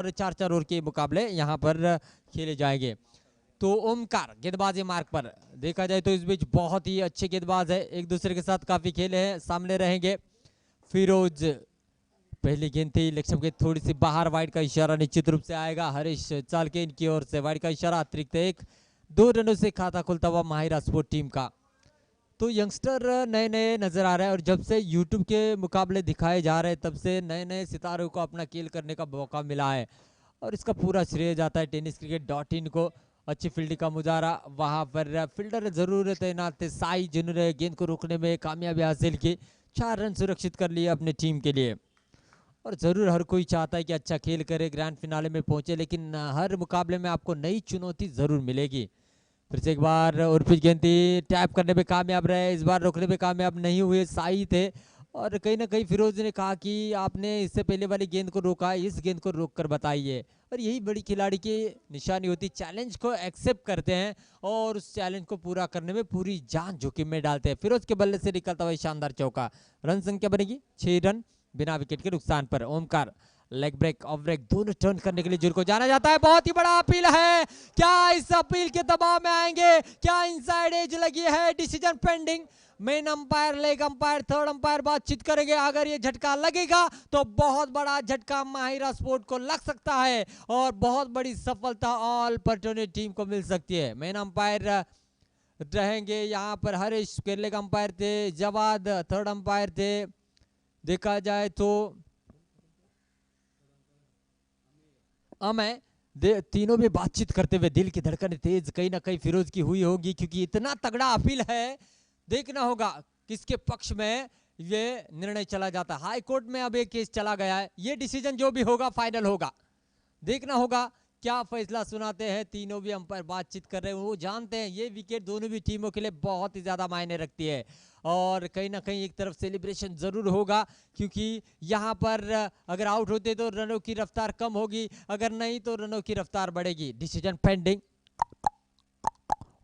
और 4-4 ओवर के मुकाबले यहाँ पर खेले जाएंगे। तो ओमकार गेंदबाजी मार्ग पर देखा जाए तो इस बीच बहुत ही अच्छे गेंदबाज है, एक दूसरे के साथ काफी खेले हैं, सामने रहेंगे। फिरोज पहली गेंद थी लेग स्टंप के थोड़ी सी बाहर, वाइड का इशारा निश्चित रूप से आएगा। हरीश चालके इनकी ओर से वाइड का इशारा, अतिरिक्त 1-2 रनों से खाता खुलता हुआ माहिरा स्पोर्ट टीम का। तो यंगस्टर नए नए नजर आ रहे हैं और जब से यूट्यूब के मुकाबले दिखाए जा रहे हैं तब से नए नए सितारों को अपना खेल करने का मौका मिला है और इसका पूरा श्रेय जाता है tenniscricket.in को। अच्छी फील्डिंग का मुजाहरा, वहां पर फील्डर जरूर तैनात थे साई, जिन्होंने गेंद को रोकने में कामयाबी हासिल की, 4 रन सुरक्षित कर लिए अपने टीम के लिए। और ज़रूर हर कोई चाहता है कि अच्छा खेल करे, ग्रैंड फिनाले में पहुंचे, लेकिन हर मुकाबले में आपको नई चुनौती ज़रूर मिलेगी। फिर से एक बार और पिच गेंद थी, टैप करने में कामयाब रहे, इस बार रोकने में कामयाब नहीं हुए, साई थे। और कहीं ना कहीं फिरोज ने कहा कि आपने इससे पहले वाली गेंद को रोका, इस गेंद को रोक कर बताइए। और यही बड़ी खिलाड़ी की निशानी होती, चैलेंज को एक्सेप्ट करते हैं और उस चैलेंज को पूरा करने में पूरी जान जोखिम में डालते हैं। फिरोज के बल्ले से निकलता हुआ शानदार चौका, रन संख्या बनेगी 6 रन बिना विकेट के नुकसान पर। Omkar leg break off break दोनों टर्न करने के लिए जुर को जाना जाता है, बहुत ही बड़ा अपील है, क्या इस अपील के दबाव में आएंगे, क्या इनसाइड एज लगी है, decision pending. Main umpire, leg umpire, third umpire बातचीत करेंगे, अगर ये झटका लगेगा तो बहुत बड़ा झटका माहिरा स्पोर्ट को लग सकता है और बहुत बड़ी सफलता ऑल पटोनी टीम को मिल सकती है। मेन अंपायर रहेंगे यहाँ पर हरीश, लेग अंपायर थे जवाद, थर्ड अंपायर थे देखा जाए तो अमय, तीनों में बातचीत करते हुए दिल की धड़कन तेज कहीं ना कहीं फिरोज की हुई होगी, क्योंकि इतना तगड़ा अपील है। देखना होगा किसके पक्ष में ये निर्णय चला जाता है। हाई कोर्ट में अब एक केस चला गया है, ये डिसीजन जो भी होगा फाइनल होगा, देखना होगा क्या फैसला सुनाते हैं। तीनों भी अंपायर बातचीत कर रहे हैं, वो जानते हैं ये विकेट दोनों भी टीमों के लिए बहुत ही ज्यादा मायने रखती है और कहीं ना कहीं एक तरफ सेलिब्रेशन जरूर होगा, क्योंकि यहाँ पर अगर आउट होते तो रनों की रफ्तार कम होगी, अगर नहीं तो रनों की रफ्तार बढ़ेगी। डिसीजन पेंडिंग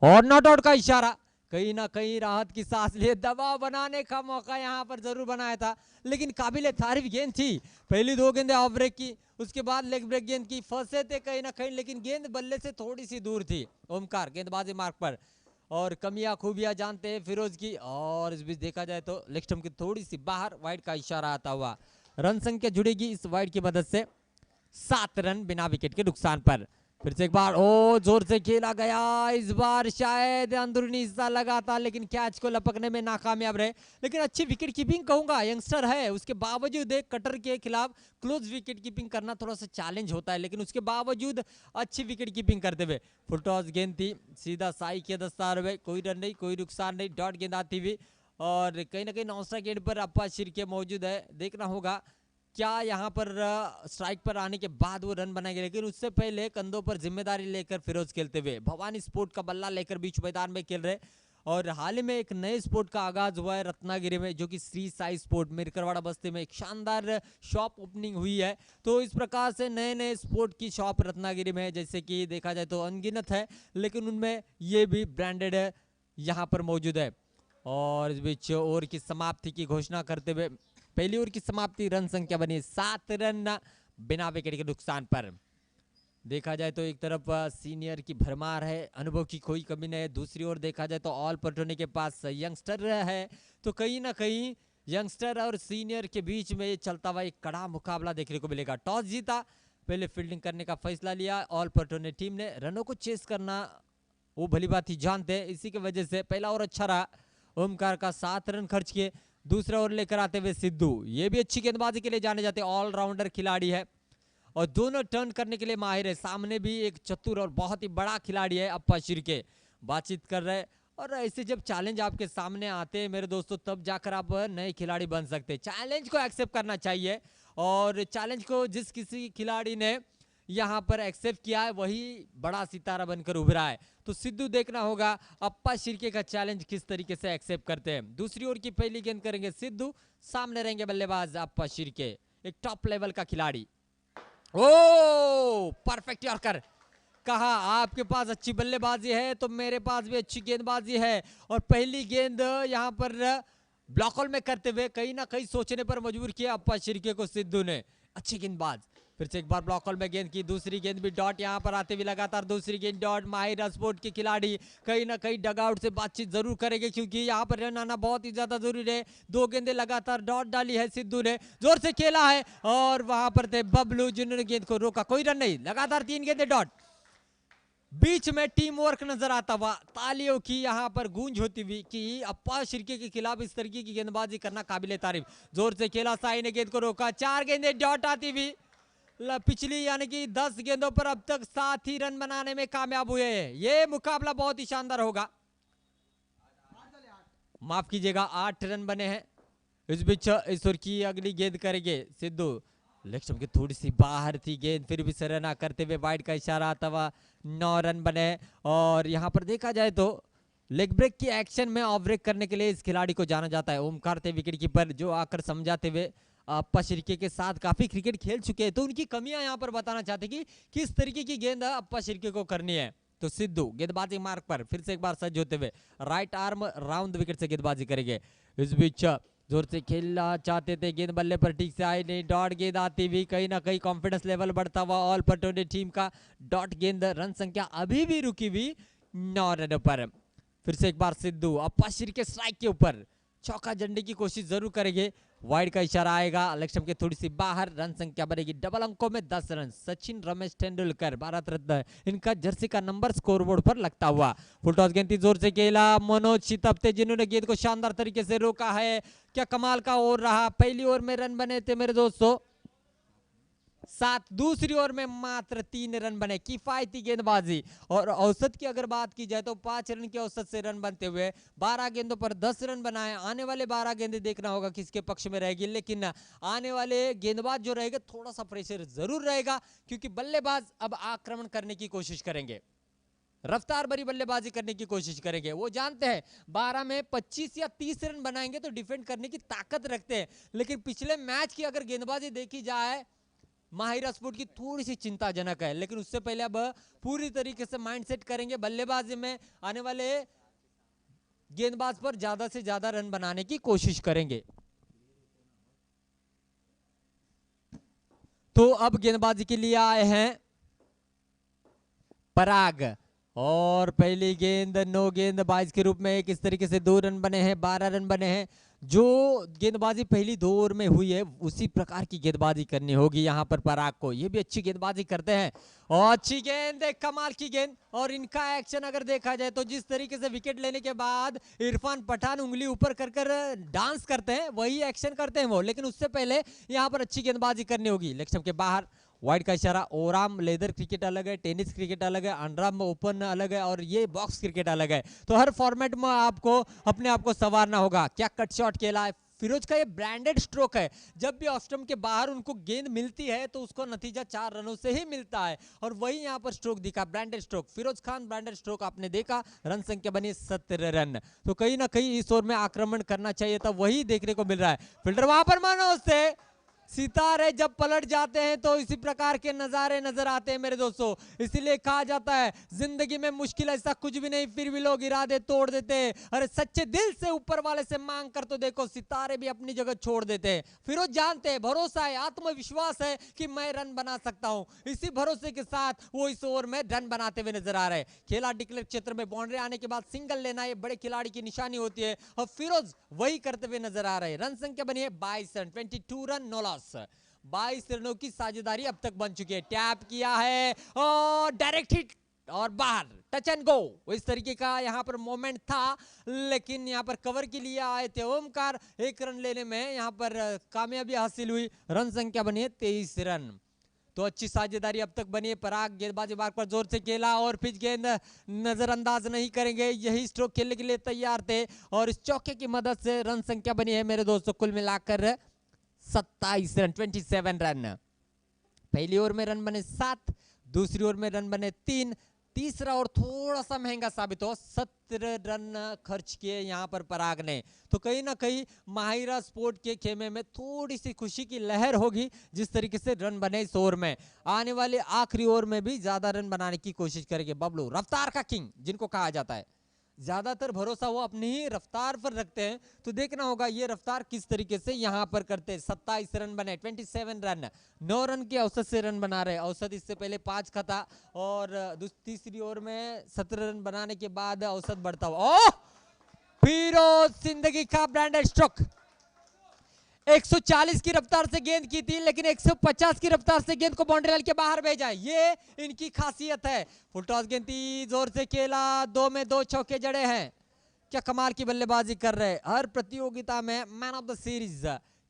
और नॉट आउट का इशारा, कहीं ना कहीं राहत की सांस लिए, दबाव बनाने का मौका यहाँ पर जरूर बनाया था, लेकिन काबिले तारीफ गेंद थी। पहली 2 गेंदें ऑफ ब्रेक की, उसके बाद लेग ब्रेक गेंद की, फंसे थे कहीं ना कहीं, लेकिन गेंद बल्ले से थोड़ी सी दूर थी। ओमकार गेंदबाजी मार्ग पर और कमियां खूबियां जानते हैं फिरोज की, और इस बीच देखा जाए तो लेग स्टंप की थोड़ी सी बाहर, वाइड का इशारा आता हुआ। रन संख्या जुड़ेगी इस वाइड की मदद से, 7 रन बिना विकेट के नुकसान पर। फिर से एक बार ओ जोर से खेला गया, इस बार शायद अंदरूनी हिस्सा लगा था लेकिन कैच को लपकने में नाकामयाब रहे, लेकिन अच्छी विकेट कीपिंग कहूंगा, यंगस्टर है उसके बावजूद एक कटर के खिलाफ क्लोज विकेट कीपिंग करना थोड़ा सा चैलेंज होता है, लेकिन उसके बावजूद अच्छी विकेट कीपिंग करते हुए। फुल टॉस गेंद थी, सीधा साई के दस्तार में, कोई रन नहीं, कोई नुकसान नहीं, डॉट गेंद आती हुई और कहीं ना कहीं नॉन स्ट्राइक गेंद पर अप्पा शिर्के मौजूद है। देखना होगा क्या यहाँ पर स्ट्राइक पर आने के बाद वो रन बनाएंगे, लेकिन उससे पहले कंधों पर जिम्मेदारी लेकर फिरोज खेलते हुए, भवानी स्पोर्ट का बल्ला लेकर बीच मैदान में खेल रहे। और हाल ही में एक नए स्पोर्ट का आगाज हुआ है रत्नागिरी में, जो कि श्री साई स्पोर्ट मिरकरवाड़ा बस्ती में एक शानदार शॉप ओपनिंग हुई है। तो इस प्रकार से नए नए स्पोर्ट की शॉप रत्नागिरी में जैसे कि देखा जाए तो अनगिनत है, लेकिन उनमें ये भी ब्रांडेड है यहाँ पर मौजूद है। और इस बीच ओवर की समाप्ति की घोषणा करते हुए, पहली ओवर की समाप्ति, रन संख्या बनी 7 रन बिना विकेट के नुकसान पर। देखा जाए तो एक तरफ सीनियर की भरमार है, अनुभव की कोई कमी नहीं है, दूसरी ओर देखा जाए तो ऑल पटोनी के पास यंगस्टर है, तो कहीं ना कहीं यंगस्टर और सीनियर के बीच में चलता हुआ एक कड़ा मुकाबला देखने को मिलेगा। टॉस जीता, पहले फील्डिंग करने का फैसला लिया ऑल पटोनी टीम ने, रनों को चेस करना वो भली बात ही जानते हैं, इसी की वजह से पहला ओवर अच्छा रहा, ओमकार का 7 रन खर्च किए। दूसरा ओवर लेकर आते हुए सिद्धू, ये भी अच्छी गेंदबाजी के लिए जाने जाते ऑलराउंडर खिलाड़ी है और दोनों टर्न करने के लिए माहिर है। सामने भी एक चतुर और बहुत ही बड़ा खिलाड़ी है अप्पा शिर्के, बातचीत कर रहे हैं। और ऐसे जब चैलेंज आपके सामने आते हैं मेरे दोस्तों, तब जाकर आप नए खिलाड़ी बन सकते हैं। चैलेंज को एक्सेप्ट करना चाहिए और चैलेंज को जिस किसी खिलाड़ी ने यहाँ पर एक्सेप्ट किया है वही बड़ा सितारा बनकर उभरा है। तो सिद्धू देखना होगा अप्पा शिर्के का चैलेंज किस तरीके से एक्सेप्ट करते हैं। दूसरी ओवर की पहली गेंद करेंगे सिद्धू, सामने रहेंगे बल्लेबाज अप्पा शिर्के, एक टॉप लेवल का खिलाड़ी। ओ परफेक्ट यॉर्कर, कहा आपके पास अच्छी बल्लेबाजी है तो मेरे पास भी अच्छी गेंदबाजी है। और पहली गेंद यहाँ पर ब्लॉक होल में करते हुए कहीं ना कहीं सोचने पर मजबूर किया अप्पा शिर्के को सिद्धू ने। अच्छी गेंदबाज, फिर से एक बार ब्लॉक कॉल में गेंद की, दूसरी गेंद भी डॉट, यहाँ पर आते हुए लगातार दूसरी गेंद डॉट। माहिर स्पोर्ट के खिलाड़ी कहीं ना कहीं डगआउट से बातचीत जरूर करेंगे, क्योंकि यहाँ पर रन आना बहुत ही ज्यादा जरूरी है। 2 गेंदें लगातार डॉट डाली है, सिद्धू ने जोर से खेला है और वहां पर थे बबलू जिन्होंने गेंद को रोका, कोई रन नहीं, लगातार 3 गेंदें डॉट। बीच में टीम वर्क नजर आता हुआ, तालियों की यहां पर गूंज होती हुई कि अप्पा शिर्के के खिलाफ इस तरीके की गेंदबाजी करना काबिले तारीफ। जोर से खेला, साई ने गेंद को रोका, 4 गेंदें डॉट आती हुई। पिछली यानी कि 10 गेंदों पर अब तक 7 ही रन बनाने में कामयाब हुए हैं। ये मुकाबला बहुत ही शानदार होगा। माफ कीजिएगा, 8 रन बने हैं। इस बीच ईश्वर की अगली गेंद करेंगे सिद्धू, लेग की थोड़ी सी बाहर थी गेंद, फिर भी सरना करते हुए वाइड का इशारा आता हुआ 9 रन बने। और यहां पर देखा जाए तो लेग ब्रेक की एक्शन में ऑफ ब्रेक करने के लिए इस खिलाड़ी को जाना जाता है। ओमकार थे विकेट कीपर, जो आकर समझाते हुए अप्पा शिर्के के साथ काफी क्रिकेट खेल चुके हैं, तो उनकी कमियां यहां पर बताना चाहते कि किस तरीके की गेंद अप्पा शिर्के को करनी है। तो सिद्धू गेंदबाजी मार्ग पर फिर से एक बार सज्ज होते हुए राइट आर्म राउंड विकेट से गेंदबाजी करेंगे। इस बीच जोर से खेलना चाहते थे, गेंद बल्ले पर ठीक से आई नहीं, डॉट गेंद आती हुई, कहीं ना कहीं कॉन्फिडेंस लेवल बढ़ता हुआ ऑल पटोले टीम का। डॉट गेंद, रन संख्या अभी भी रुकी हुई 9 रनों पर। फिर से एक बार सिद्धू अप्पा शिर्के स्ट्राइक के ऊपर चौका जड़ने की कोशिश जरूर करेंगे। वाइड का इशारा आएगा, लेग के थोड़ी सी बाहर, रन संख्या बनेगी डबल अंकों में 10 रन। सचिन रमेश तेंदुलकर, भारत रत्न, इनका जर्सी का नंबर स्कोरबोर्ड पर लगता हुआ। फुल टॉस गेंद थी, जोर से खेला, मनोज शितप्ते जिन्होंने गेंद को शानदार तरीके से रोका है। क्या कमाल का ओवर रहा। पहली ओवर में रन बने थे मेरे दोस्तों 7, दूसरी ओवर में मात्र 3 रन बने। किफायती गेंदबाजी, और औसत की अगर बात की जाए तो 5 रन के औसत से रन बनते हुए 12 गेंदों पर 10 रन बनाए। आने वाले 12 गेंदें देखना होगा किसके पक्ष में रहेगी, लेकिन आने वाले गेंदबाज जो रहेगा थोड़ा सा प्रेशर जरूर रहेगा, क्योंकि बल्लेबाज अब आक्रमण करने की कोशिश करेंगे, रफ्तार भरी बल्लेबाजी करने की कोशिश करेंगे। वो जानते हैं 12 में 25 या 30 रन बनाएंगे तो डिफेंड करने की ताकत रखते हैं, लेकिन पिछले मैच की अगर गेंदबाजी देखी जाए माहिर स्पोर्ट की थोड़ी सी चिंताजनक है। लेकिन उससे पहले अब पूरी तरीके से माइंडसेट करेंगे, बल्लेबाजी में आने वाले गेंदबाज पर ज्यादा से ज्यादा रन बनाने की कोशिश करेंगे। तो अब गेंदबाजी के लिए आए हैं पराग, और पहली गेंद नो गेंद 22 के रूप में किस तरीके से 2 रन बने हैं, 12 रन बने हैं। जो गेंदबाजी पहली 2 ओवर में हुई है उसी प्रकार की गेंदबाजी करनी होगी यहाँ पर पराग को। ये भी अच्छी गेंदबाजी करते हैं और अच्छी गेंद, कमाल की गेंद। और इनका एक्शन अगर देखा जाए तो जिस तरीके से विकेट लेने के बाद इरफान पठान उंगली ऊपर कर कर डांस करते हैं, वही एक्शन करते हैं वो, लेकिन उससे पहले यहाँ पर अच्छी गेंदबाजी करनी होगी। लेग स्टंप के बाहर, वाइड का इशारा। ओराम लेदर क्रिकेट अलग है, टेनिस क्रिकेट अलग है, अंडराम ओपन अलग है, और ये बॉक्स क्रिकेट अलग है। तो हर फॉर्मेट में आपको अपने आप को संवारना होगा। क्या कट शॉट खेला है फिरोज का, ये ब्रांडेड स्ट्रोक है। जब भी ऑफ स्टंप के बाहर उनको गेंद मिलती है तो उसको नतीजा 4 रनों से ही मिलता है, और वही यहाँ पर स्ट्रोक दिखा, branded stroke. Firoz Khan branded stroke आपने देखा, रन संख्या बनी 17 रन। तो कहीं ना कहीं इस ओवर में आक्रमण करना चाहिए था, वही देखने को मिल रहा है। फील्डर वहां पर मानो से सितारे जब पलट जाते हैं तो इसी प्रकार के नजारे नजर आते हैं मेरे दोस्तों। इसीलिए कहा जाता है जिंदगी में मुश्किल ऐसा कुछ भी नहीं, फिर भी लोग इरादे तोड़ देते हैं। अरे सच्चे दिल से ऊपर वाले से मांग कर तो देखो, सितारे भी अपनी जगह छोड़ देते हैं। फिरोज जानते हैं, भरोसा है, आत्मविश्वास है कि मैं रन बना सकता हूं। इसी भरोसे के साथ वो इस ओवर में रन बनाते हुए नजर आ रहे हैं। खेला डिक्लेयर क्षेत्र में बाउंड्री आने के बाद सिंगल लेना ये बड़े खिलाड़ी की निशानी होती है, और फिरोज वही करते हुए नजर आ रहे हैं। रन संख्या बनी है 22 रन, 22 रन नो लॉस। 22 रनों की साझेदारी अब तक बन चुकी है। टैप किया है और डायरेक्ट हिट और बाहर, टच एंड गो, इस तरीके का यहाँ पर मोमेंट था, लेकिन यहाँ पर कवर के लिए आए थे ओमकार। 1 रन लेने में यहाँ पर कामयाबी हासिल हुई। रन संख्या बनी है 23 रन। तो अच्छी साझेदारी अब तक बनी है। पराग गेंदबाजी मार्ग पर जोर से खेला और पिच गेंद नजरअंदाज नहीं करेंगे, यही स्ट्रोक खेलने के लिए तैयार थे, और इस चौके की मदद से रन संख्या बनी है मेरे दोस्तों कुल मिलाकर 27 रन, 27 रन। पहली ओवर में रन बने 7, दूसरी ओवर में रन बने 3, तीसरा और थोड़ा सा महंगा साबित हो, 17 रन खर्च किए यहाँ पर पराग ने। तो कहीं ना कहीं माहिरा स्पोर्ट के खेमे में थोड़ी सी खुशी की लहर होगी जिस तरीके से रन बने इस ओवर में। आने वाले आखिरी ओवर में भी ज्यादा रन बनाने की कोशिश करेंगे बबलू, रफ्तार का किंग जिनको कहा जाता है। ज्यादातर भरोसा वो अपनी ही रफ्तार पर रखते हैं। तो देखना होगा ये रफ्तार किस तरीके से यहाँ पर करते हैं। 27 रन बने, 27 रन, 9 रन के औसत से रन बना रहे। औसत इससे पहले 5 का था और तीसरी ओवर में 17 रन बनाने के बाद औसत बढ़ता हुआ। ओह, फिरोज जिंदगी का ब्रांडेड स्ट्रोक। 140 की रफ्तार से गेंद की थी, लेकिन 150 की रफ्तार से गेंद को बाउंड्री लाइन के बाहर भेजा। ये इनकी खासियत है। फुल टॉस गेंद थी, जोर से खेला, 2 में 2 चौके जड़े हैं। क्या कमाल की बल्लेबाजी कर रहे हैं। हर प्रतियोगिता में मैन ऑफ द सीरीज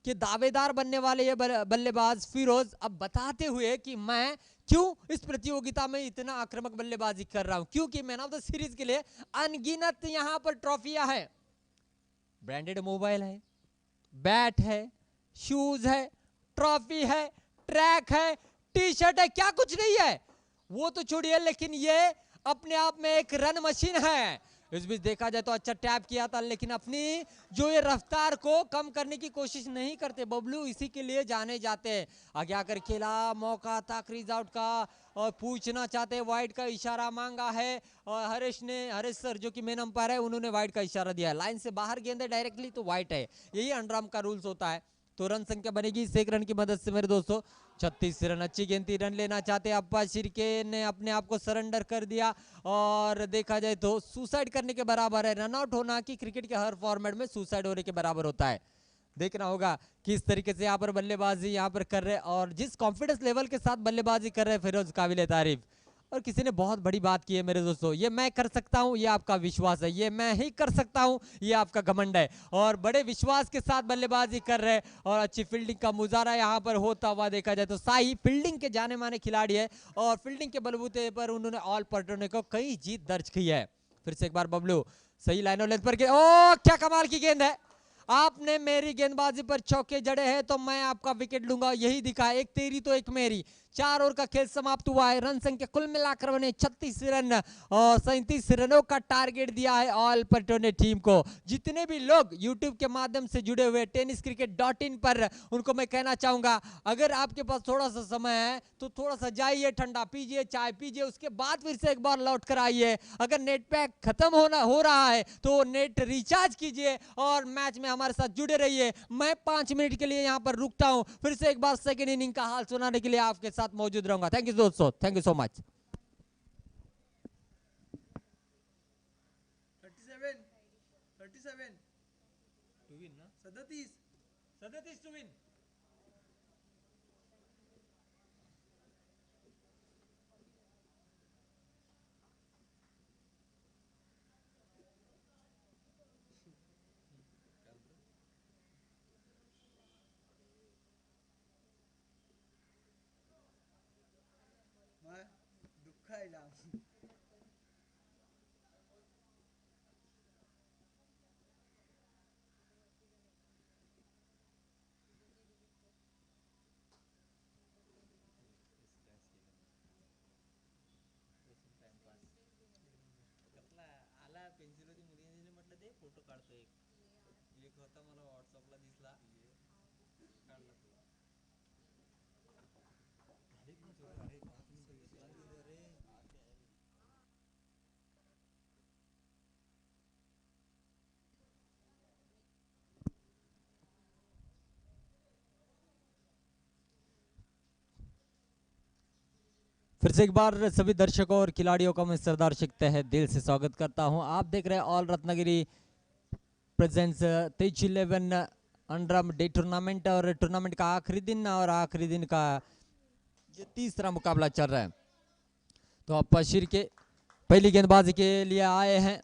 के दावेदार बनने वाले ये बल्लेबाज फिरोज अब बताते हुए कि मैं क्यों इस प्रतियोगिता में इतना आक्रामक बल्लेबाजी कर रहा हूं, क्योंकि मैन ऑफ द सीरीज के लिए अनगिनत यहां पर ट्रॉफियां है। ब्रांडेड मोबाइल है, बैट है, शूज है, ट्रॉफी है, ट्रैक है, टी शर्ट है, क्या कुछ नहीं है वो तो छोड़िए, लेकिन ये अपने आप में एक रन मशीन है। इस बीच देखा जाए तो अच्छा टैप किया था, लेकिन अपनी जो ये रफ्तार को कम करने की कोशिश नहीं करते बबलू, इसी के लिए जाने जाते हैं। आगे आकर खेला, मौका था क्रीज आउट का और पूछना चाहते वाइड का इशारा मांगा है और हरीश सर जो कि मेन अंपायर है उन्होंने वाइड का इशारा दिया है। लाइन से बाहर गेंद है डायरेक्टली तो वाइड है, यही अंडरआर्म का रूल्स होता है। तो रन संख्या बनेगी 1 रन की मदद से मेरे दोस्तों। 36 रन, अच्छी गेंद थी, रन लेना चाहते अप्पा शिर्के ने अपने आप को सरेंडर कर दिया और देखा जाए तो सुसाइड करने के बराबर है। रन आउट होना कि क्रिकेट के हर फॉर्मेट में सुसाइड होने के बराबर होता है। देखना होगा किस तरीके से यहाँ पर बल्लेबाजी यहाँ पर कर रहे और जिस कॉन्फिडेंस लेवल के साथ बल्लेबाजी कर रहे फिरोज, काबिल तारीफ। और किसी ने बहुत बड़ी बात की है मेरे दोस्तों, ये मैं कर सकता हूं, ये आपका विश्वास है, ये मैं ही कर सकता हूं, ये आपका घमंड है। और बड़े विश्वास के साथ बल्लेबाजी कर रहे और अच्छी फील्डिंग का मुजाहरा यहां पर होता हुआ देखा जाए तो साई फील्डिंग के जाने माने खिलाड़ी है और फील्डिंग के बलबूते पर उन्होंने ऑल पलटने को कई जीत दर्ज की है। फिर से एक बार बबलू सही लाइनों लेंथ पर ओ क्या कमाल की गेंद है। आपने मेरी गेंदबाजी पर चौके जड़े हैं तो मैं आपका विकेट लूंगा, यही दिखा, एक तेरी तो एक मेरी। 4 ओवर का खेल समाप्त हुआ है। रन संख्या कुल मिलाकर बने 36 रन और 37 रनों का टारगेट दिया है ऑल पलटो ने टीम को। जितने भी लोग यूट्यूब के माध्यम से जुड़े हुए tenniscricket.in पर, उनको मैं कहना चाहूंगा अगर आपके पास थोड़ा सा समय है तो थोड़ा सा जाइए, ठंडा पीजिए, चाय पीजिए, उसके बाद फिर से एक बार लौट कर आइए। अगर नेट पैक खत्म हो रहा है तो नेट रिचार्ज कीजिए और मैच में हमारे साथ जुड़े रहिए। मैं 5 मिनट के लिए यहाँ पर रुकता हूँ, फिर से एक बार सेकेंड इनिंग का हाल सुनाने के लिए आपके साथ मौजूद रहूंगा। थैंक यू दोस्तों, thank you so much. 37 to win ना, 37 टू विन। मैं दुखा इलाम पेन्सिल होती मुलीने म्हटलं ते फोटो काढतो एक होता मला व्हॉट्सअपला दिसला, काढला तो। फिर से एक बार सभी दर्शकों और खिलाड़ियों का मैं सरदार शेख तहे दिल से स्वागत करता हूं। आप देख रहे हैं ऑल रत्नागिरी प्रेजेंट्स तेज 11 अंडरआर्म डे टूर्नामेंट और टूर्नामेंट का आखिरी दिन और आखिरी दिन का ये तीसरा मुकाबला चल रहा है। तो आप शिर्के पहली गेंदबाजी के लिए आए हैं,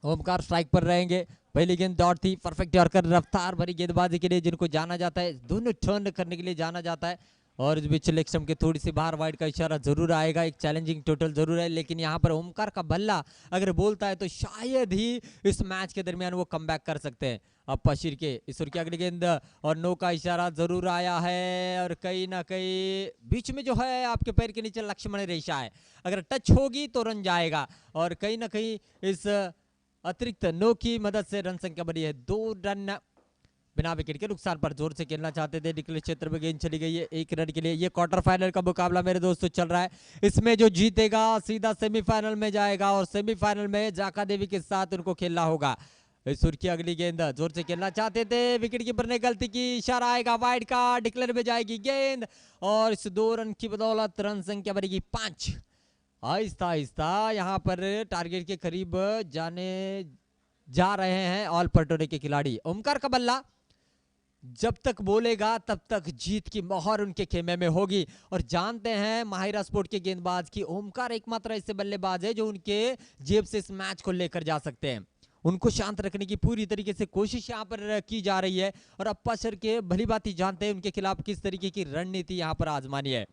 ओमकार स्ट्राइक पर रहेंगे। पहली गेंद दौड़ थी, परफेक्ट यॉर्कर, रफ्तार भरी गेंदबाजी के लिए जिनको जाना जाता है, दोनों टर्न करने के लिए जाना जाता है। और इस बीच लेग स्टंप के थोड़ी सी बाहर वाइड का इशारा जरूर आएगा, एक चैलेंजिंग टोटल जरूर है, लेकिन यहाँ पर ओमकार का बल्ला अगर बोलता है तो शायद ही इस मैच के दरमियान वो कमबैक कर सकते हैं। अब पशीर के ईश्वर की अगली गेंद और नो का इशारा जरूर आया है और कहीं ना कहीं बीच में जो है आपके पैर के नीचे लक्ष्मण रेखा है, अगर टच होगी तो रन जाएगा और कहीं ना कहीं इस अतिरिक्त नो की मदद से रन संख्या बनी है 2 रन। बिना विकेट के नुकसान पर जोर से खेलना चाहते थे, डिक्लेयर क्षेत्र में गेंद चली गई है 1 रन के लिए। ये क्वार्टर फाइनल का मुकाबला मेरे दोस्तों चल रहा है, इसमें जो जीतेगा सीधा सेमीफाइनल में जाएगा और सेमीफाइनल में जाका देवी के साथ उनको खेलना होगा। सुर की अगली गेंद जोर से खेलना चाहते थे, विकेट कीपर ने गलती की, इशारा आएगा वाइड का, डिक्लेयर में जाएगी गेंद और इस 2 रन की बदौलत रन संख्या बनेगी 5। आहिस्ता आहिस्ता यहाँ पर टारगेट के करीब जाने जा रहे हैं ऑल पटोरे के खिलाड़ी। ओमकार का बल्ला जब तक बोलेगा तब तक जीत की मोहर उनके खेमे में होगी और जानते हैं माहिरा स्पोर्ट के गेंदबाज की ओमकार एकमात्र ऐसे बल्लेबाज है जो उनके जेब से इस मैच को लेकर जा सकते हैं। उनको शांत रखने की पूरी तरीके से कोशिश यहाँ पर की जा रही है और अप्पा शिर्के भली बात जानते हैं उनके खिलाफ किस तरीके की रणनीति यहाँ पर आजमानी है।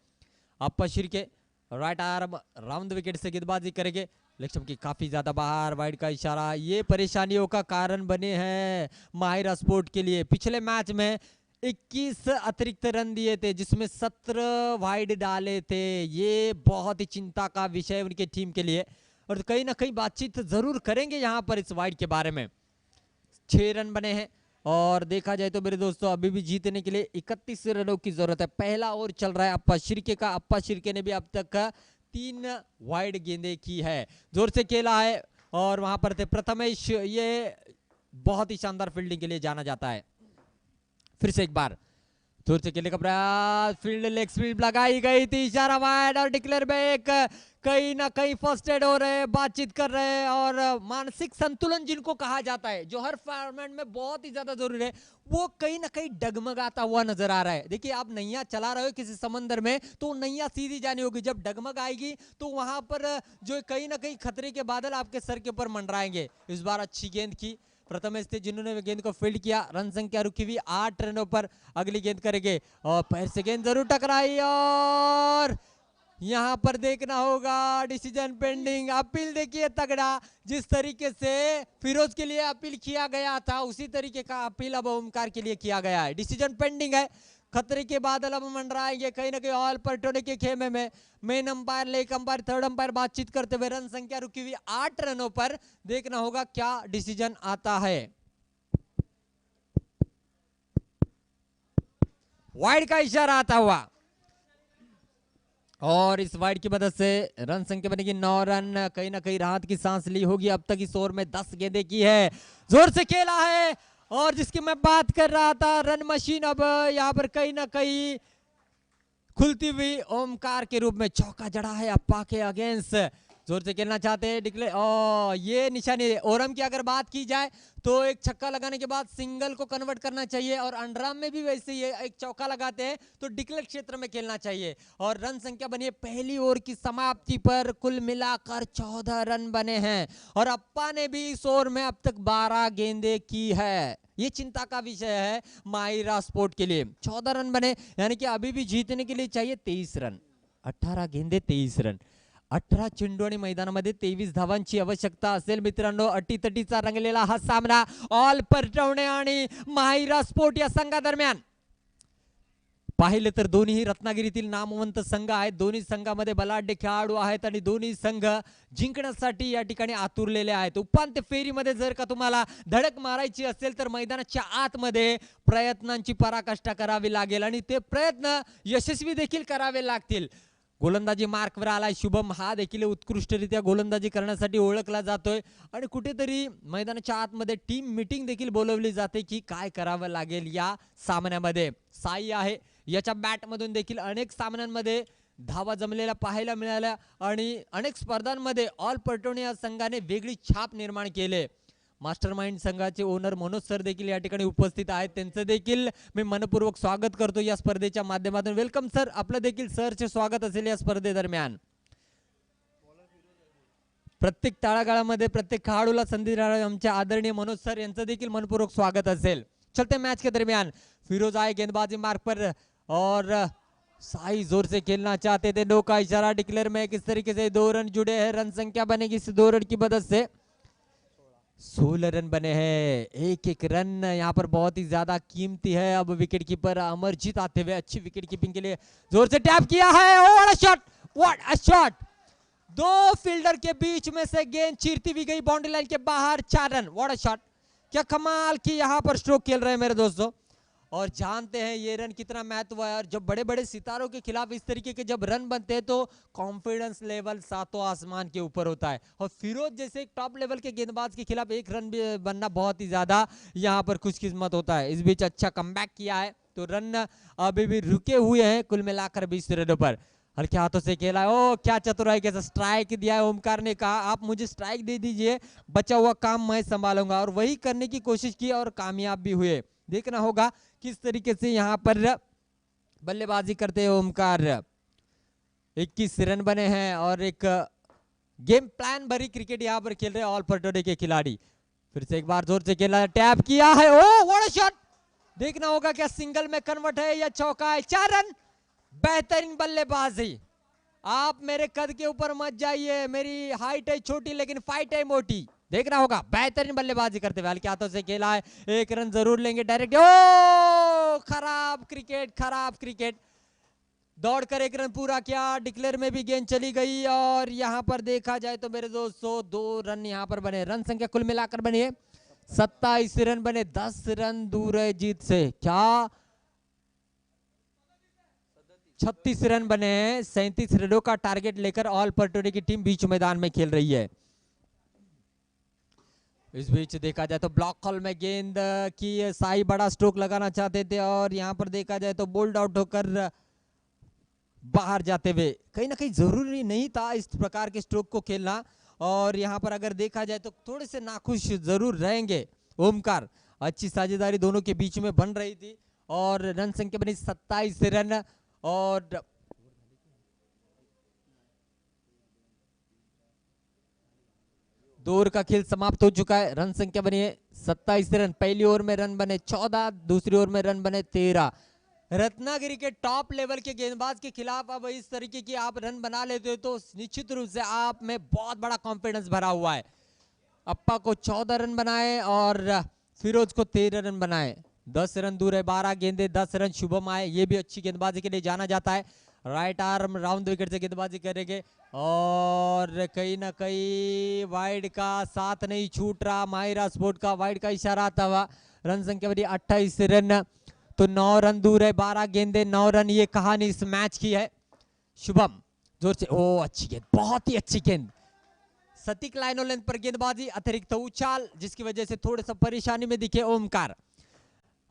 Appa Shirke right arm round wicket से गेंदबाजी करेंगे, लेग की काफी ज्यादा बाहर, वाइड का इशारा। ये परेशानियों का कारण बने हैं माहिरा स्पोर्ट के लिए। पिछले मैच में 21 अतिरिक्त रन दिए थे जिसमें 17 वाइड डाले थे। ये बहुत ही चिंता का विषय उनके टीम के लिए और कहीं ना कहीं बातचीत जरूर करेंगे यहाँ पर इस वाइड के बारे में। 6 रन बने हैं और देखा जाए तो मेरे दोस्तों अभी भी जीतने के लिए 31 रनों की जरूरत है। पहला ओवर चल रहा है अप्पा शिर्के का। अप्पा शिर्के ने भी अब तक 3 वाइड गेंदे की है, जोर से खेला है और वहां पर थे प्रथमेश। ये बहुत ही शानदार फील्डिंग के लिए जाना जाता है। फिर से एक बार जोर से खेलने का प्रयास, फील्ड लेग स्पीड लगाई गई थी, इशारा वाइड और डिक्लेयर में एक कहीं ना कहीं फर्स्ट एड हो रहे हैं, बातचीत कर रहे हैं और मानसिक संतुलन जिनको कहा जाता है जो हर फॉर्मेट में बहुत ही ज्यादा जरूरी है वो कहीं ना कहीं डगमगाता हुआ नजर आ रहा है। देखिए आप नैया चला रहे हो किसी समंदर में तो नैया सीधी जानी होगी, जब डगमग आएगी तो वहां पर जो कहीं ना कहीं खतरे के बादल आपके सर के ऊपर मंडराएंगे। इस बार अच्छी गेंद की प्रथमेश थे जिन्होंने गेंद को फील्ड किया। रन संख्या रुकी हुई 8 रनों पर। अगली गेंद करेंगे और पैर से गेंद जरूर टकराई और यहां पर देखना होगा डिसीजन पेंडिंग। अपील देखिए तगड़ा, जिस तरीके से फिरोज के लिए अपील किया गया था उसी तरीके का अपील अब ओमकार के लिए किया गया है। डिसीजन पेंडिंग है, खतरे के बादल अब मंडराएंगे कहीं ना कहीं ऑल पटोले के खेमे में। Main umpire, leg umpire, third umpire बातचीत करते हुए रन संख्या रुकी हुई 8 रनों पर। देखना होगा क्या डिसीजन आता है। वाइड का इशारा आता हुआ और इस वाइड की मदद से रन संख्या बनेगी 9 रन। कहीं ना कहीं राहत की सांस ली होगी। अब तक इस ओवर में 10 गेंदें की है, जोर से खेला है और जिसकी मैं बात कर रहा था रन मशीन अब यहाँ पर कहीं ना कहीं खुलती हुई ओमकार के रूप में चौका जड़ा है अप्पा के अगेंस्ट। जोर से खेलना चाहते हैं डिक्लेयर और ये निशानी ओरम की अगर बात की जाए तो एक छक्का लगाने के बाद सिंगल को कन्वर्ट करना चाहिए और अंडराम में भी वैसे ही एक चौका लगाते हैं तो डिक्लेयर क्षेत्र में खेलना चाहिए। और रन संख्या बनी है पहली ओवर की समाप्ति पर कुल मिलाकर 14 रन बने हैं और अप्पा ने भी इस ओवर में अब तक 12 गेंदें की है। ये चिंता का विषय है माहिरा स्पोर्ट के लिए। 14 रन बने यानी कि अभी भी जीतने के लिए चाहिए 23 रन। 18 गेंदे 23 रन, 18 चेंडू आणि मैदानामध्ये 23 धावांची आवश्यकता असेल मित्रांनो। अटीतटीचा रंगलेला हा सामना ऑल पटोले आणि माहिरा स्पोर्ट या संघादरम्यान पाहिले तर दोन्ही रत्नागिरीतील नामवंत संघ आहेत। दोन्ही संघामध्ये बलाढ्य खेळाडू आहेत आणि दोन्ही संघ जिंकण्यासाठी या ठिकाणी आतुरलेले आहेत। उपांत्य फेरीमध्ये जर का तुम्हाला धडक मारायची असेल तर मैदानाच्या आतमध्ये प्रयत्नांची पराकाष्ठा करावी लागेल आणि ते प्रयत्न यशस्वी देखील करावे लागतील। गोलंदाजी मार्कवर आलाय शुभम, हा देखील उत्कृष्टरित्या गोलंदाजी करण्यासाठी ओळखला जातोय आणि कुठेतरी मैदानाच्या आतमध्ये टीम मीटिंग देखील बोलवली जाते की काय करावं लागेल या सामन्यामध्ये। साई आहे, याच्या बॅट मधून देखील अनेक सामन्यांमध्ये धावा जमलेल्या पाहायला मिळाल्या आणि अनेक स्पर्धांमध्ये ऑल पटोले या संघाने वेगळी छाप निर्माण केले। मास्टरमाइंड संघाचे ओनर मनोज सर देखील या ठिकाणी उपस्थित आहेत, त्यांचं देखील मी मनपूर्वक स्वागत करतो या स्पर्धेच्या माध्यमातून। वेलकम सर, आपलं देखील सरचे स्वागत असेल या स्पर्धेदरम्यान। प्रत्येक तळागाळामध्ये प्रत्येक खेळाडूला संधी देणारे आमचे आदरणीय मनोज सर यांचं देखील मनपूर्वक स्वागत असेल। चलते मैच के दरमियान फिरोज आए गेंदबाजी मार्ग पर और साई जोर से खेलना चाहते थे। 2 का इशारा डिक्लेयर में किस तरीके से 2 रन जुड़े हैं। रन संख्या बनेगी इस 2 रन की मदद से 16 रन बने हैं। एक रन यहाँ पर बहुत ही ज्यादा कीमती है। अब विकेट कीपर अमरजीत आते हुए अच्छी विकेट कीपिंग के लिए जोर से टैप किया है। What a shot, what a shot. 2 fielder के बीच में से गेंद चीरती हुई गई बाउंड्री लाइन के बाहर, 4 रन। व्हाट अ शॉट, क्या कमाल की यहाँ पर स्ट्रोक खेल रहे हैं मेरे दोस्तों। और जानते हैं ये रन कितना महत्व है। और जब बड़े बड़े सितारों के खिलाफ इस तरीके के जब रन बनते हैं तो कॉन्फिडेंस लेवल सातों आसमान के ऊपर होता है। और फिरोज जैसे एक टॉप लेवल के गेंदबाज के खिलाफ एक रन भी बनना बहुत ही ज्यादा यहाँ पर खुशकिस्मत होता है। इस बीच अच्छा कमबैक किया है, तो रन अभी भी रुके हुए हैं कुल मिलाकर 20 रनों पर। हल्के हाथों से खेला है, ओ क्या चतुराई के साथ स्ट्राइक दिया है। ओमकार ने कहा आप मुझे स्ट्राइक दे दीजिए, बचा हुआ काम मैं संभालूंगा, और वही करने की कोशिश की और कामयाब भी हुए। देखना होगा किस तरीके से यहाँ पर बल्लेबाजी करते हैं ओमकार। 21 रन बने हैं और एक गेम प्लान भरी क्रिकेट यहाँ पर खेल रहे हैं ऑल पटोडे के खिलाड़ी। फिर से एक बार जोर से खेला, टैप किया है, ओ व्हाट अ शॉट। देखना होगा क्या सिंगल में कन्वर्ट है या चौका है। 4 रन, बेहतरीन बल्लेबाजी। आप मेरे कद के ऊपर मत जाइए, मेरी हाइट है छोटी लेकिन फाइट है मोटी। देखना होगा बेहतरीन बल्लेबाजी करते हुए हल्के हाथों से खेला है, 1 रन जरूर लेंगे डायरेक्ट। ओ खराब क्रिकेट, खराब क्रिकेट। दौड़कर 1 रन पूरा किया, डिक्लेयर में भी गेंद चली गई। और यहां पर देखा जाए तो मेरे दोस्तों 2 रन यहां पर बने। रन संख्या कुल मिलाकर बनी है 27 रन बने, 10 रन दूर है जीत से। क्या 36 रन बने हैं। 37 रनों का टारगेट लेकर ऑल पटोरी की टीम बीच मैदान में खेल रही है। इस बीच देखा जाए तो ब्लॉक कॉल में गेंद की साई बड़ा स्ट्रोक लगाना चाहते थे और यहां पर देखा जाए तो बोल्ड आउट होकर बाहर जाते हुए। कहीं ना कहीं जरूरी नहीं था इस प्रकार के स्ट्रोक को खेलना। और यहां पर अगर देखा जाए तो थोड़े से नाखुश जरूर रहेंगे ओमकार। अच्छी साझेदारी दोनों के बीच में बन रही थी और रन संख्या बनी 27 रन। और दो ओवर का खेल समाप्त हो चुका है। रन संख्या बनी है 27 रन। पहली ओवर में रन बने 14, दूसरी ओवर में रन बने 13। रत्नागिरी के टॉप लेवल के गेंदबाज के खिलाफ अब इस तरीके की आप रन बना लेते हो तो निश्चित रूप से आप में बहुत बड़ा कॉन्फिडेंस भरा हुआ है। अप्पा को 14 रन बनाए और फिरोज को 13 रन बनाए। 10 रन दूर है, 12 गेंदे 10 रन। शुभम आए, ये भी अच्छी गेंदबाजी के लिए जाना जाता है। राइट आर्म राउंड विकेट से गेंदबाजी करेंगे और कहीं ना कहीं वाइड का साथ नहीं छूट रहा। माहिरा स्पोर्ट का वाइड का इशारा आता हुआ। रन संख्या बड़ी 28 रन, तो 9 रन दूर है, 12 गेंदे 9 रन। ये कहानी इस मैच की है। शुभम जोर से, ओ अच्छी गेंद, बहुत ही अच्छी गेंद। सटीक लाइनों लेंथ पर गेंदबाजी, अतिरिक्त उछाल जिसकी वजह से थोड़ा सा परेशानी में दिखे ओमकार।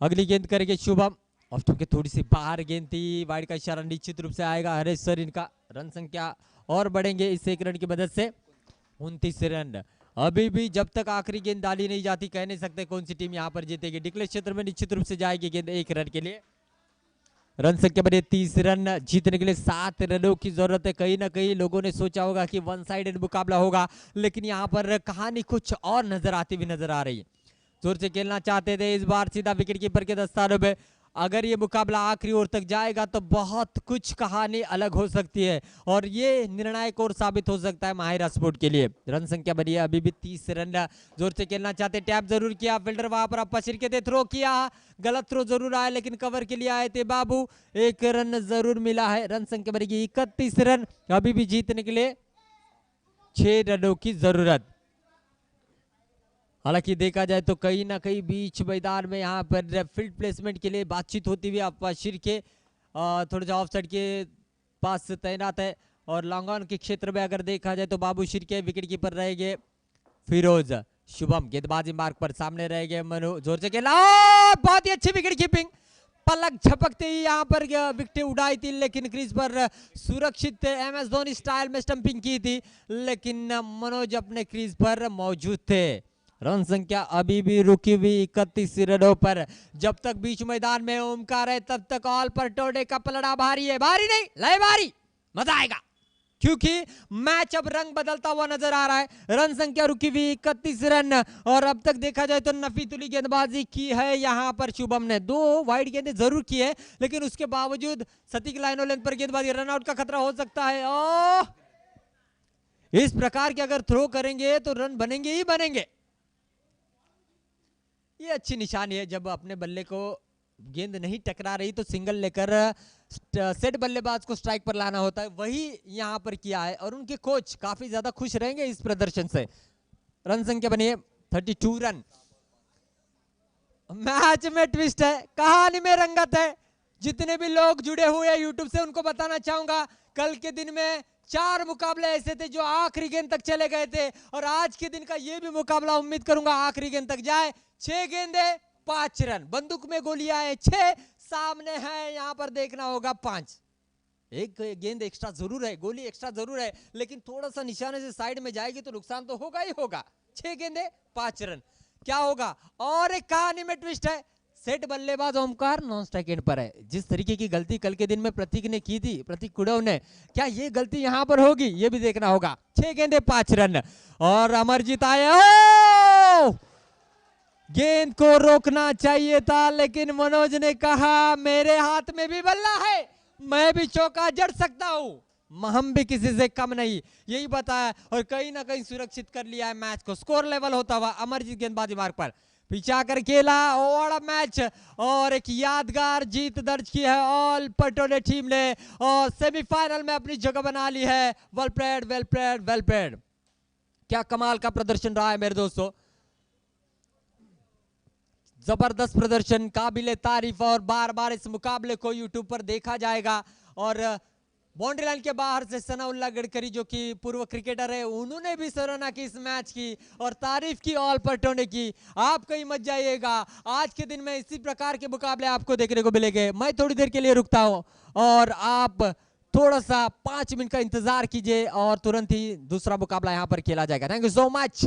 अगली गेंद करेंगे शुभम, ऑफ स्टंप के थोड़ी सी बाहर गेंद थी। वाइड का इशारा निश्चित रूप से आएगा हरेश सर इनका। रन संख्या और बढ़ेंगे इस 1 रन की मदद से 29 रन। अभी भी जब तक आखिरी गेंद डाली नहीं जाती कह नहीं सकते कौन सी टीम यहां पर जीतेगी। डिक्लेयर क्षेत्र में निश्चित रूप से जाएगी गेंद 1 रन के लिए। रन संख्या बने 30 रन। जीतने के लिए 7 रनों की जरूरत है। कहीं ना कहीं लोगों ने सोचा होगा कि 1 साइडेड मुकाबला होगा, लेकिन यहाँ पर कहानी कुछ और नजर आती हुई नजर आ रही है। जोर से खेलना चाहते थे, इस बार सीधा विकेट कीपर के दस्तानों में। अगर ये मुकाबला आखिरी ओवर तक जाएगा तो बहुत कुछ कहानी अलग हो सकती है और ये निर्णायक और साबित हो सकता है माहिरा स्पोर्ट के लिए। रन संख्या बनी है अभी भी 30 रन। जोर से खेलना चाहते, टैप जरूर किया, फील्डर वहां पर अप्पा शिर्के थे, थ्रो किया, गलत थ्रो जरूर आया लेकिन कवर के लिए आए थे बाबू। 1 रन जरूर मिला है। रन संख्या बनेगी 31 रन। अभी भी जीतने के लिए 6 रनों की जरूरत। हालांकि देखा जाए तो कहीं ना कहीं बीच मैदान में यहाँ पर फील्ड प्लेसमेंट के लिए बातचीत होती हुई अप्पा शिर्के थोड़ा सा ऑफ साइड के पास तैनात है। और लॉन्ग ऑन के क्षेत्र में अगर देखा जाए तो बाबू शिर्के, विकेट कीपर रहेंगे फिरोज। शुभम गेंदबाजी मार्ग पर सामने रहेंगे मनु। जोर से खेला, बहुत ही अच्छी विकेट कीपिंग। पलक झपकते ही यहाँ पर विकेट उड़ाई थी लेकिन क्रीज पर सुरक्षित थे। MS धोनी स्टाइल में स्टंपिंग की थी लेकिन मनोज अपने क्रीज पर मौजूद थे। रन संख्या अभी भी रुकी हुई 31 रनों पर। जब तक बीच मैदान में ओमकार है तब तक ऑल पटोडे का पलड़ा भारी है। भारी नहीं, लय भारी, मजा आएगा क्योंकि मैच अब रंग बदलता हुआ नजर आ रहा है। रन संख्या रुकी हुई 31 रन और अब तक देखा जाए तो नफीतुली गेंदबाजी की है यहाँ पर शुभम ने। 2 वाइड गेंदें जरूर की है लेकिन उसके बावजूद सटीक लाइनों लेंथ पर गेंदबाजी, रन आउट का खतरा हो सकता है। इस प्रकार के अगर थ्रो करेंगे तो रन बनेंगे ही बनेंगे। ये अच्छी निशानी है, जब अपने बल्ले को गेंद नहीं टकरा रही तो सिंगल लेकर सेट बल्लेबाज को स्ट्राइक पर लाना होता है। वही यहां पर किया है और उनके कोच काफी ज्यादा खुश रहेंगे इस प्रदर्शन से। रन संख्या बनी है 32 रन। मैच में ट्विस्ट है, कहानी में रंगत है। जितने भी लोग जुड़े हुए हैं यूट्यूब से उनको बताना चाहूंगा, कल के दिन में 4 मुकाबले ऐसे थे जो आखिरी गेंद तक चले गए थे, और आज के दिन का ये भी मुकाबला उम्मीद करूंगा आखिरी गेंद तक जाए। 6 गेंदे 5 रन, बंदूक में गोलियां हैं 6, सामने है यहां पर देखना होगा 5। एक गेंद एक्स्ट्रा जरूर है, गोली एक्स्ट्रा जरूर है, लेकिन थोड़ा सा निशाने से साइड में जाएगी तो नुकसान तो होगा ही होगा। 6 गेंदे 5 रन, क्या होगा? और एक कहानी में ट्विस्ट है, सेट बल्लेबाज ओमकार नॉन स्ट्राइक एंड पर है। जिस तरीके की गलती कल के दिन में प्रतीक ने की थी, प्रतीक कुड़व ने, क्या ये गलती यहां पर होगी? ये भी देखना होगा। 6 गेंदे 5 रन, और अमरजीत आए। गेंद को रोकना चाहिए था, लेकिन मनोज ने कहा मेरे हाथ में भी बल्ला है, मैं भी चौका जड़ सकता हूं, हम भी किसी से कम नहीं, यही बताया, और कहीं ना कहीं सुरक्षित कर लिया है मैच को। स्कोर लेवल होता हुआ अमरजीत गेंदबाजी मार्ग पर पीछे आकर खेला, और मैच, और एक यादगार जीत दर्ज की है ऑल पटोले टीम ने, और सेमीफाइनल में अपनी जगह बना ली है। Well played, well played, well played. क्या कमाल का प्रदर्शन रहा है मेरे दोस्तों, जबरदस्त प्रदर्शन, काबिले तारीफ, और बार बार इस मुकाबले को यूट्यूब पर देखा जाएगा। और बाउंड्री लाइन के बाहर से सनाउल्लाह गडकरी जो कि पूर्व क्रिकेटर है, उन्होंने भी सराहना की इस मैच की और तारीफ की ऑल पटोने की। आप कहीं मत जाइएगा, आज के दिन में इसी प्रकार के मुकाबले आपको देखने को मिलेंगे। मैं थोड़ी देर के लिए रुकता हूं, और आप थोड़ा सा 5 मिनट का इंतजार कीजिए, और तुरंत ही दूसरा मुकाबला यहां पर खेला जाएगा। Thank you so much.